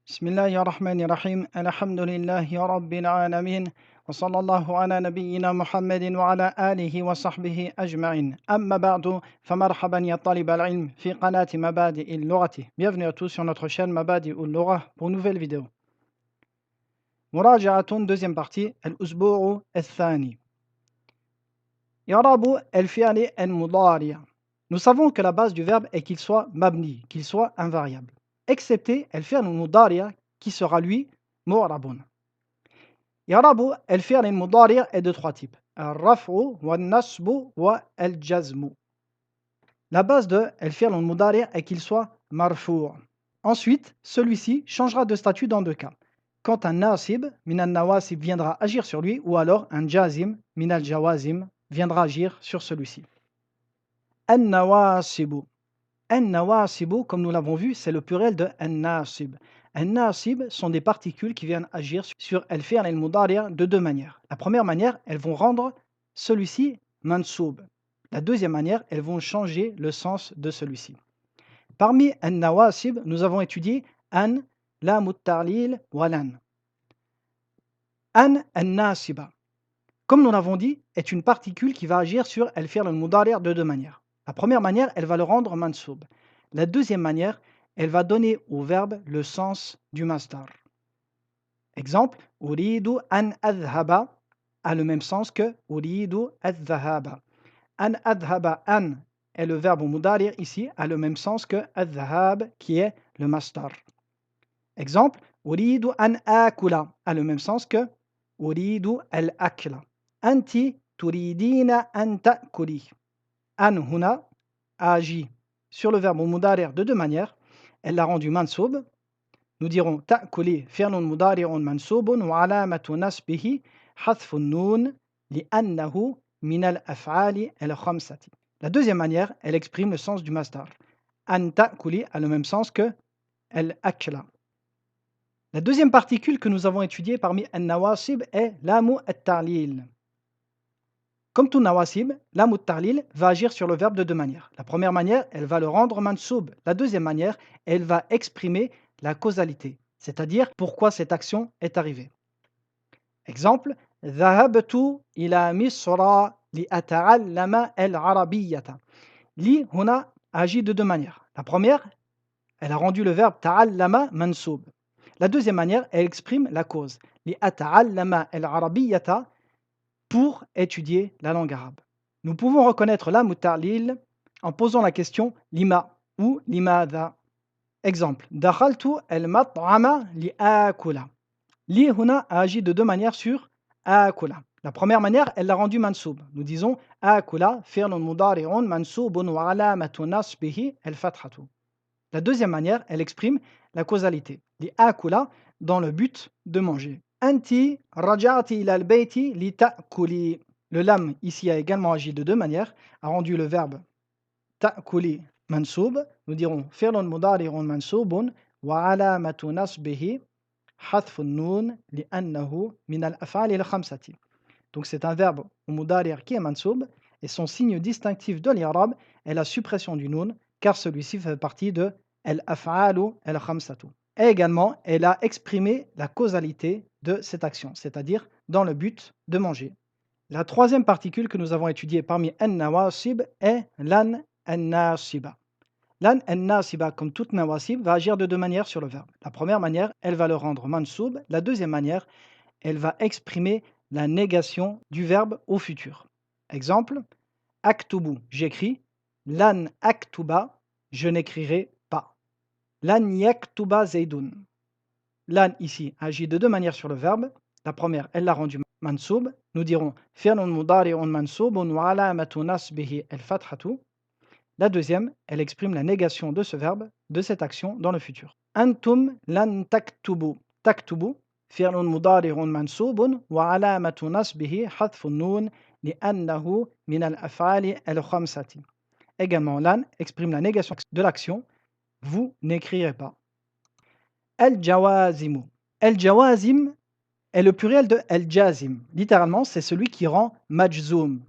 بسم الله الرحمن الرحيم الحمد لله رب العالمين وصلى الله على نبينا محمد وعلى آله وصحبه أجمعين أما بعد فمرحبا يا طالب العلم في قناة مبادئ اللغة. Bienvenue à tous sur notre chaîne مبادئ اللغة pour une nouvelle vidéo. مراجعة deuxième partie الأسبوع الثاني. يعرب الفعل المضارع. Nous savons que la base du verbe est qu'il soit mabni, qu'il soit invariable, excepté الفعل المضارع qui sera lui معرب. يعرب الفعل المضارع est de trois types. الرفع والنصب والجزم. La base de الفعل المضارع est qu'il soit marfou'. Ensuite, celui-ci changera de statut dans deux cas. Quand un nasib, min al-nawasib, viendra agir sur lui, ou alors un jazim, min al-jawazim, viendra agir sur celui-ci. An-nawasibu. An-nawasibu, comme nous l'avons vu, c'est le pluriel de an-nasib. An-nasib sont des particules qui viennent agir sur al-fi'l al-mudari' de deux manières. La première manière, elles vont rendre celui-ci mansoub. La deuxième manière, elles vont changer le sens de celui-ci. Parmi an-nawasib, nous avons étudié an, lam at-ta'lil wa lan. An an-nasiba, comme nous l'avons dit, est une particule qui va agir sur al-fi'l al-mudari' de deux manières. La première manière, elle va le rendre mansoub. La deuxième manière, elle va donner au verbe le sens du masdar. Exemple, uridu an adhaba a le même sens que uridu adhahaba. An adhaba, an est le verbe mudari' ici, a le même sens que adhahab qui est le masdar. Exemple, uridu an akula a le même sens que uridu al-akla. Anti turidina an ta'kuli. An huna a agi sur le verbe mudari' de deux manières. Elle l'a rendu mansoub. Nous dirons ta'kuli fi'lun mudari'un mansoubun wa alamatu nasbihi hathfun nun li'annahu min al-af'ali al-khamsati. La deuxième manière, elle exprime le sens du masdar. An ta'kuli a le même sens que al-akla. La deuxième particule que nous avons étudiée parmi an-nawasib est lamu at-ta'lil. Comme tout nawasib, lam at-ta'lil va agir sur le verbe de deux manières. La première manière, elle va le rendre mansoub. La deuxième manière, elle va exprimer la causalité, c'est-à-dire pourquoi cette action est arrivée. Exemple, ذهبت إلى مصر لأتعلم العربية. Li huna agit de deux manières. La première, elle a rendu le verbe ta'allama mansoub. La deuxième manière, elle exprime la cause. لأتعلم العربية, pour étudier la langue arabe. Nous pouvons reconnaître lam ta'lil en posant la question lima ou limadha. Exemple, dakhaltu al-mat'ama li'akula. Li huna a agi de deux manières sur akula. La première manière, elle l'a rendu mansoub. Nous disons akula fi'lun mudari'un mansoubun wa alamatu nasbihi al-fathatu. La deuxième manière, elle exprime la causalité. Li'akula, dans le but de manger. Anti raja'ti ila al-bayti li ta'kuli. Le lam ici a également agi de deux manières, a rendu le verbe ta'kuli mansoub. Nous dirons fi'lun mudari'un mansoubun wa alamatu nasbihi hathfun nun li'annahu min al-af'ali al-khamsati. Donc c'est un verbe au mudari' qui est mansoub et son signe distinctif de l'irab est la suppression du nun car celui-ci fait partie de al-af'alu al-khamsatu. Et également, elle a exprimé la causalité de cette action, c'est-à-dire dans le but de manger. La troisième particule que nous avons étudiée parmi an-nawasib est lan an-nasiba. Lan an-nasiba, comme toute nawasib, va agir de deux manières sur le verbe. La première manière, elle va le rendre mansoub. La deuxième manière, elle va exprimer la négation du verbe au futur. Exemple, aktubu, j'écris. Lan aktuba, je n'écrirai pas. Lan yaktuba zaydun. Lan ici agit de deux manières sur le verbe. La première, elle l'a rendu mansoub. Nous dirons fi'lun mudari'un mansoubun wa alamatu nasbihi al-fathatu. La deuxième, elle exprime la négation de ce verbe, de cette action dans le futur. Antum lan taktubu. Taktubu, fi'lun mudari'un mansoubun wa alamatu nasbihi hathfun nun li'annahu min al-af'ali al-khamsati. Également, lan exprime la négation de l'action. Vous n'écrirez pas. Al-jawazimu. Al-jawazim est le pluriel de al-jazim. Littéralement, c'est celui qui rend majzoum.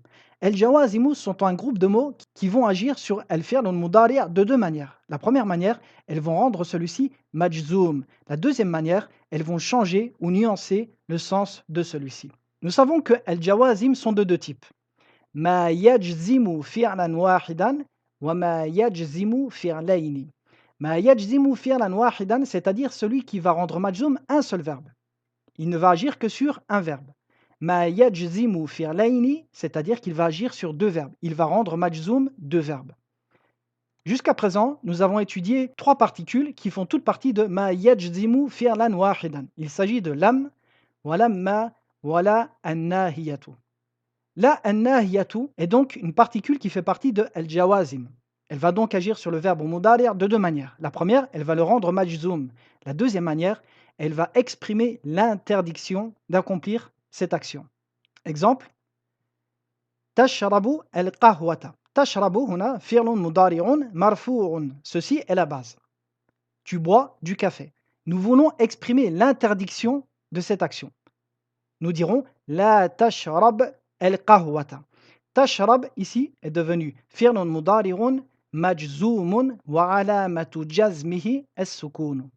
El-Jawazimu sont un groupe de mots qui vont agir sur El-Fi'l al-Mudari' de deux manières. La première manière, elles vont rendre celui-ci majzoum. La deuxième manière, elles vont changer ou nuancer le sens de celui-ci. Nous savons que El-Jawazim sont de deux types. Ma yajzimu fi'lan wahidan wa ma yajzimu fi'layni. Ma yajzimu fi'lan wahidan, c'est-à-dire celui qui va rendre majzoum un seul verbe. Il ne va agir que sur un verbe. Ma yajzimu fi'layni, c'est-à-dire qu'il va agir sur deux verbes. Il va rendre majzoum deux verbes. Jusqu'à présent, nous avons étudié trois particules qui font toute partie de ma yajzimu fi'lan wahidan. Il s'agit de lam, wa lamma, wa la an-nahiyatu. La an-nahiyatu est donc une particule qui fait partie de al-jawazim. Elle va donc agir sur le verbe mudari' de deux manières. La première, elle va le rendre majzoum. La deuxième manière, elle va exprimer l'interdiction d'accomplir cette action. Exemple, tashrabu al-qahwata. Tashrabu huna fi'lun mudari'un marfu'un. Ceci est la base. Tu bois du café. Nous voulons exprimer l'interdiction de cette action. Nous dirons la tashrab al-qahwata. Tashrab ici est devenu fi'lun mudari'un majzoumun wa alamatu jazmihi as-sukun.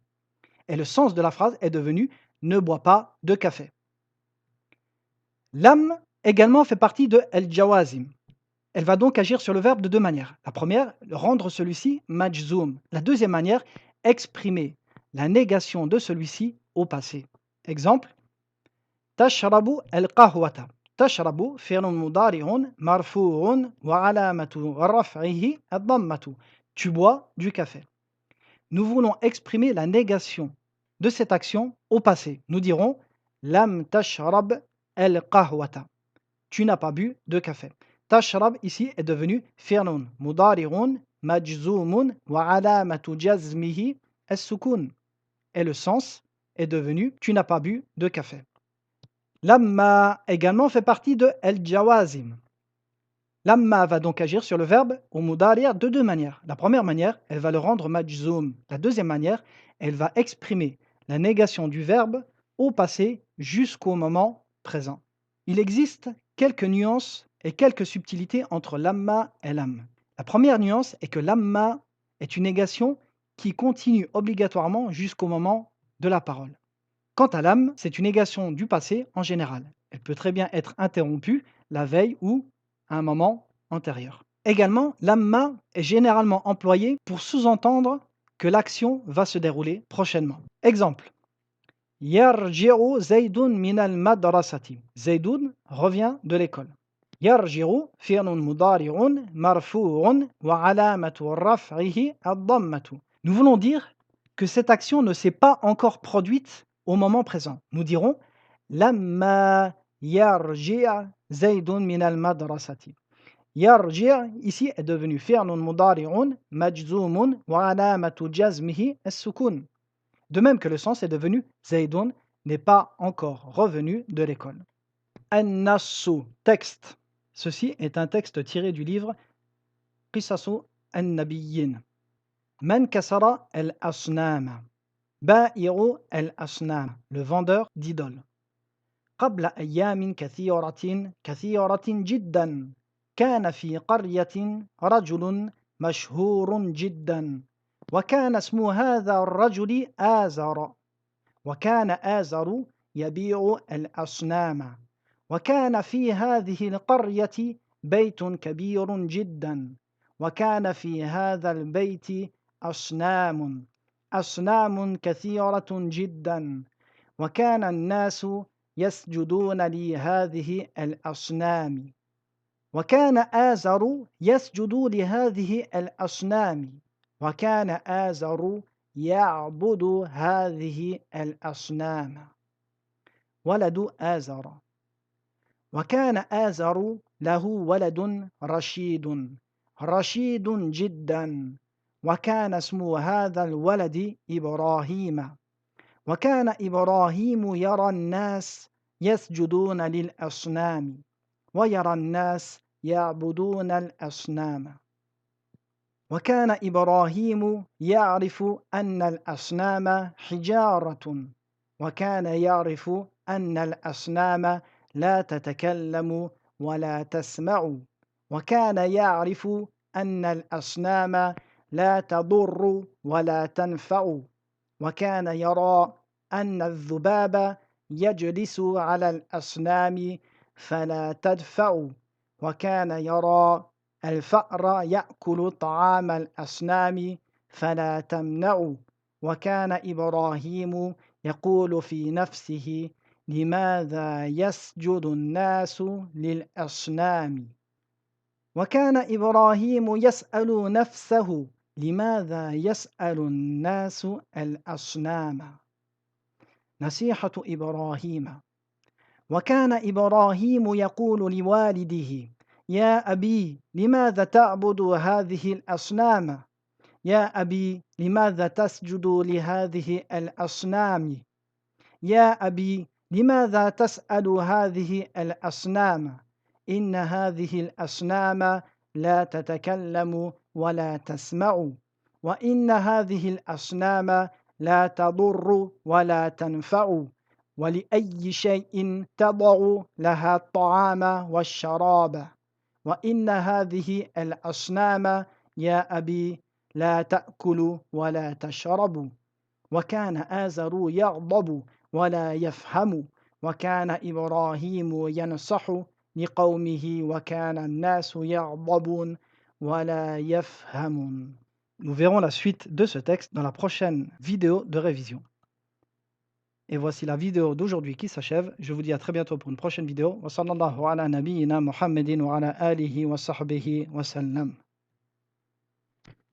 Et le sens de la phrase est devenu ne bois pas de café. Lam également fait partie de al-jawazim. Elle va donc agir sur le verbe de deux manières. La première, rendre celui-ci majzoum. La deuxième manière, exprimer la négation de celui-ci au passé. Exemple, tashrabu al-qahwata. Tashrabu fi'lun mudari'un marfu'un wa alamatu raf'ihi ad-dammatu. Tu bois du café. Nous voulons exprimer la négation de cette action au passé. Nous dirons lam tashrab al-qahwata. Tu n'as pas bu de café. Tashrab ici est devenu fi'lun mudari'un majzoumun wa alamatu jazmihi as-sukun. Et le sens est devenu tu n'as pas bu de café. Lamma également fait partie de al-jawazim. Lamma va donc agir sur le verbe au mudari' de deux manières. La première manière, elle va le rendre majzoum. La deuxième manière, elle va exprimer la négation du verbe au passé jusqu'au moment présent. Il existe quelques nuances et quelques subtilités entre lamma et lam. La première nuance est que lamma est une négation qui continue obligatoirement jusqu'au moment de la parole. Quant à lam, c'est une négation du passé en général. Elle peut très bien être interrompue la veille ou à un moment antérieur. Également, lamma est généralement employée pour sous-entendre que l'action va se dérouler prochainement. Exemple, yarji'u zaydun min al-madrasati. Zaydun revient de l'école. Yarji'u fi'lun mudari'un marfu'un wa alamatu raf'ihi ad-dammatu. Nous voulons dire que cette action ne s'est pas encore produite au moment présent. Nous dirons lamma yarji' zaydun min al-madrasati. Yarji' ici est devenu fi'lun mudari'un majzoumun wa alamatu jazmihi as-sukun. De même que le sens est devenu Zaydun n'est pas encore revenu de l'école. An-Nassu, texte. Ceci est un texte tiré du livre Qisasu an-Nabiyyin. Man kasara al-asnama. Ba'iru al-asnam. Le vendeur d'idoles. قبل أيام كثيرة جدا كان في قرية رجل مشهور جدا وكان اسم هذا الرجل آزر وكان آزر يبيع الأصنام وكان في هذه القرية بيت كبير جدا وكان في هذا البيت أصنام كثيرة جدا وكان الناس يسجدون لهذه الأصنام وكان آزر يسجد لهذه الأصنام وكان آزر يعبد هذه الأصنام. ولد آزر. وكان آزر له ولد رشيد جدا وكان اسم هذا الولد إبراهيم وكان إبراهيم يرى الناس يسجدون للأصنام ويرى الناس يعبدون الأصنام وكان إبراهيم يعرف أن الأصنام حجارة وكان يعرف أن الأصنام لا تتكلم ولا تسمع وكان يعرف أن الأصنام لا تضر ولا تنفع وكان يرى أن الذباب يجلس على الأصنام فلا تدفع وكان يرى الفأر يأكل طعام الأصنام فلا تمنع وكان إبراهيم يقول في نفسه لماذا يسجد الناس للأصنام وكان إبراهيم يسأل نفسه لماذا يسأل الناس الأصنام نصيحة إبراهيم وكان إبراهيم يقول لوالده يا أبي لماذا تعبد هذه الأصنام يا أبي لماذا تسجد لهذه الأصنام يا أبي لماذا تسأل هذه الأصنام إن هذه الأصنام لا تتكلم ولا تسمع وإن هذه الأصنام لا تضر ولا تنفع ولأي شيء تضع لها الطعام والشراب وإن هذه الأصنام يا أبي لا تأكل ولا تشرب وكان آزر يغضب ولا يفهم وكان إبراهيم ينصح لقومه وكان الناس يغضبون ولا يفهمون. Nous verrons la suite de ce texte dans la prochaine vidéo de révision. Et voici la vidéo d'aujourd'hui qui s'achève. Je vous dis à très bientôt pour une prochaine vidéo. Wa sallallahu ala nabiyyina Muhammadin wa ala alihi wa sahbihi wa sallam.